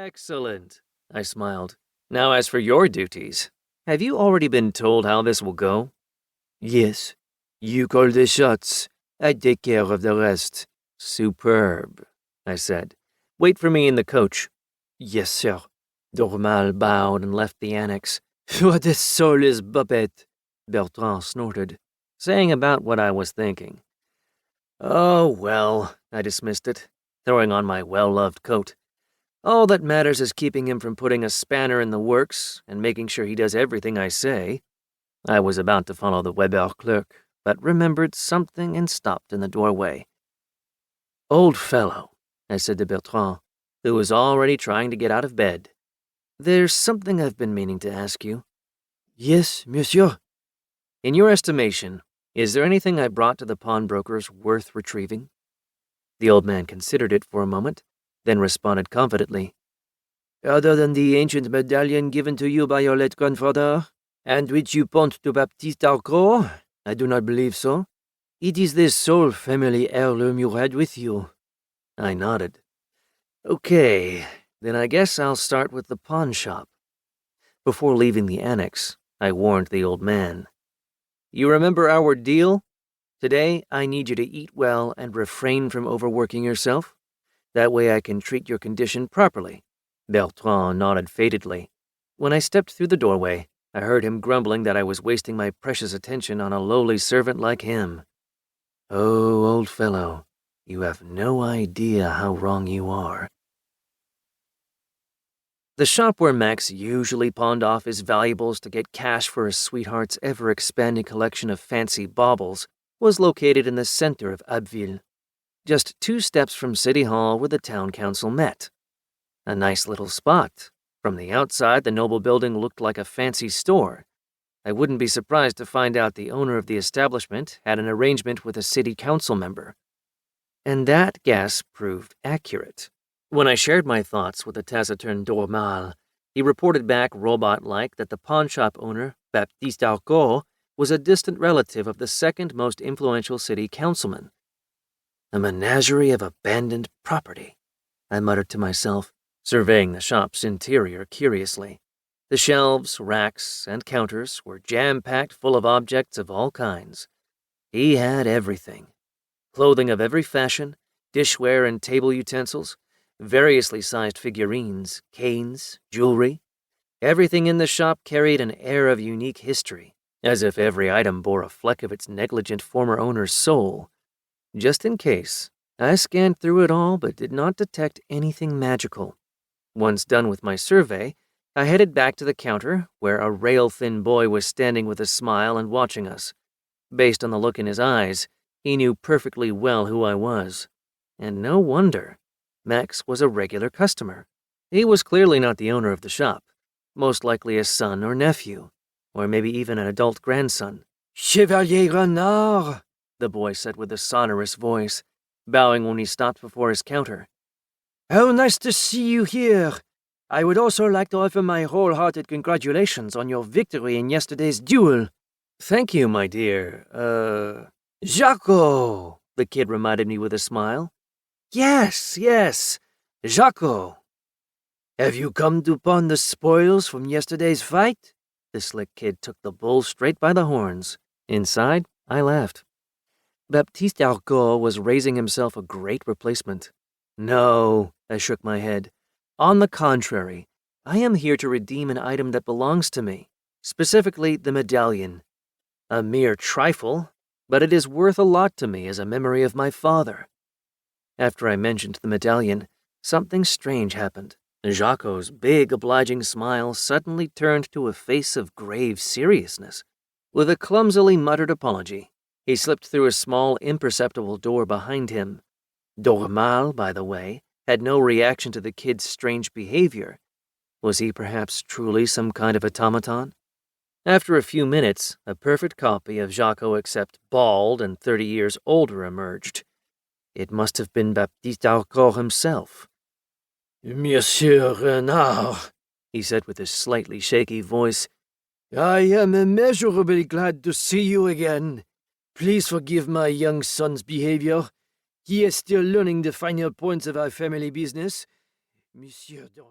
Excellent, I smiled. Now as for your duties, have you already been told how this will go? Yes. You call the shots. I take care of the rest. Superb, I said. Wait for me in the coach. Yes, sir. Dormal bowed and left the annex. What a soulless puppet, Bertrand snorted, saying about what I was thinking. Oh, well, I dismissed it, throwing on my well-loved coat. All that matters is keeping him from putting a spanner in the works and making sure he does everything I say. I was about to follow the Weber clerk, but remembered something and stopped in the doorway. Old fellow, I said to Bertrand, who was already trying to get out of bed. There's something I've been meaning to ask you. Yes, monsieur. In your estimation, is there anything I brought to the pawnbrokers worth retrieving? The old man considered it for a moment, then responded confidently. Other than the ancient medallion given to you by your late grandfather, and which you pawned to Baptiste Arcot, I do not believe so. It is the sole family heirloom you had with you. I nodded. Okay, then I guess I'll start with the pawn shop. Before leaving the annex, I warned the old man. You remember our deal? Today, I need you to eat well and refrain from overworking yourself. That way I can treat your condition properly. Bertrand nodded fatedly. When I stepped through the doorway, I heard him grumbling that I was wasting my precious attention on a lowly servant like him. Oh, old fellow, you have no idea how wrong you are. The shop where Max usually pawned off his valuables to get cash for his sweetheart's ever-expanding collection of fancy baubles was located in the center of Abbeville, just 2 steps from City Hall where the town council met. A nice little spot. From the outside, the noble building looked like a fancy store. I wouldn't be surprised to find out the owner of the establishment had an arrangement with a city council member. And that guess proved accurate. When I shared my thoughts with the taciturn Dormal, he reported back robot-like that the pawnshop owner, Baptiste Arcot, was a distant relative of the second most influential city councilman. A menagerie of abandoned property, I muttered to myself, surveying the shop's interior curiously. The shelves, racks, and counters were jam-packed full of objects of all kinds. He had everything. Clothing of every fashion, dishware and table utensils, variously sized figurines, canes, jewelry. Everything in the shop carried an air of unique history, as if every item bore a fleck of its negligent former owner's soul. Just in case, I scanned through it all but did not detect anything magical. Once done with my survey, I headed back to the counter where a rail-thin boy was standing with a smile and watching us. Based on the look in his eyes, he knew perfectly well who I was. And no wonder. Max was a regular customer. He was clearly not the owner of the shop, most likely a son or nephew, or maybe even an adult grandson. Chevalier Renard, the boy said with a sonorous voice, bowing when he stopped before his counter. How nice to see you here. I would also like to offer my wholehearted congratulations on your victory in yesterday's duel. Thank you, my dear, Jaco, the kid reminded me with a smile. Yes, Jaco. Have you come to pawn the spoils from yesterday's fight? The slick kid took the bull straight by the horns. Inside, I laughed. Baptiste Arcot was raising himself a great replacement. No, I shook my head. On the contrary, I am here to redeem an item that belongs to me, specifically the medallion. A mere trifle, but it is worth a lot to me as a memory of my father. After I mentioned the medallion, something strange happened. Jaco's big, obliging smile suddenly turned to a face of grave seriousness. With a clumsily muttered apology, he slipped through a small, imperceptible door behind him. Dormal, by the way, had no reaction to the kid's strange behavior. Was he perhaps truly some kind of automaton? After a few minutes, a perfect copy of Jaco except bald and 30 years older emerged. It must have been Baptiste Arcot himself. Monsieur Renard, he said with a slightly shaky voice, I am immeasurably glad to see you again. Please forgive my young son's behavior. He is still learning the finer points of our family business. Monsieur Dormal.